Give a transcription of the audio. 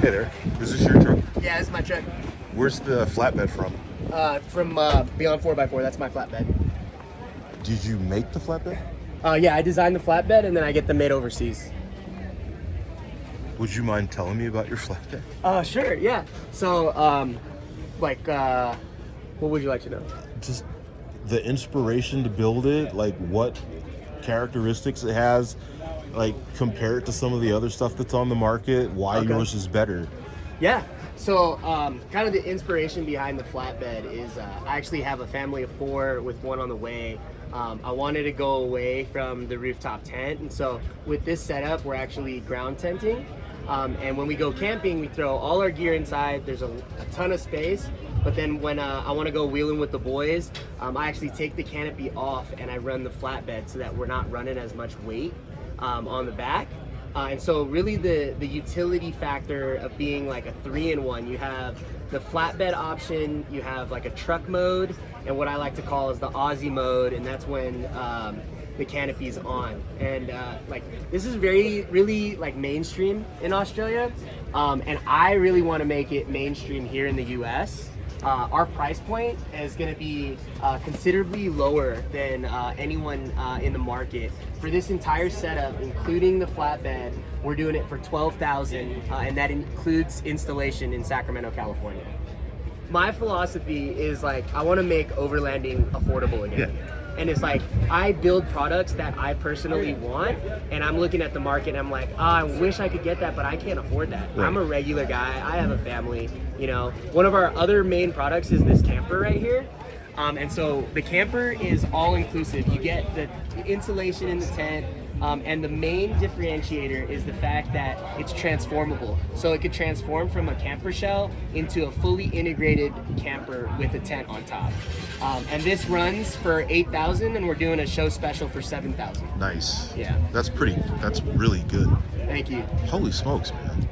Hey there. Is this your truck? Yeah, this is my truck. Where's the flatbed from? From Beyond 4x4. That's my flatbed. Did you make the flatbed? Yeah, I designed the flatbed and then I get them made overseas. Would you mind telling me about your flatbed? Sure, yeah. So, what would you like to know? Just the inspiration to build it, like what characteristics it has, like compare it to some of the other stuff that's on the market, why yours is better. Yeah. So, kind of the inspiration behind the flatbed is I actually have a family of 4 with one on the way. I wanted to go away from the rooftop tent, and so with this setup, we're actually ground tenting. And when we go camping, we throw all our gear inside. There's a ton of space. But then when I want to go wheeling with the boys, I actually take the canopy off and I run the flatbed so that we're not running as much weight on the back. And so really the utility factor of being like a 3-in-1, you have the flatbed option, you have like a truck mode, and what I like to call is the Aussie mode, and that's when the canopy's on. And like this is really like mainstream in Australia, and I really want to make it mainstream here in the US. Our price point is going to be considerably lower than anyone in the market. For this entire setup, including the flatbed, we're doing it for $12,000, and that includes installation in Sacramento, California. My philosophy is like, I want to make overlanding affordable again. Yeah. And it's like, I build products that I personally want, and I'm looking at the market and I'm like, I wish I could get that, but I can't afford that. Right. I'm a regular guy, I have a family, you know. One of our other main products is this camper right here. And so the camper is all inclusive. You get the insulation in the tent, and the main differentiator is the fact that it's transformable. So it could transform from a camper shell into a fully integrated camper with a tent on top. And this runs for $8,000, and we're doing a show special for $7,000. Nice. Yeah. That's really good. Thank you. Holy smokes, man.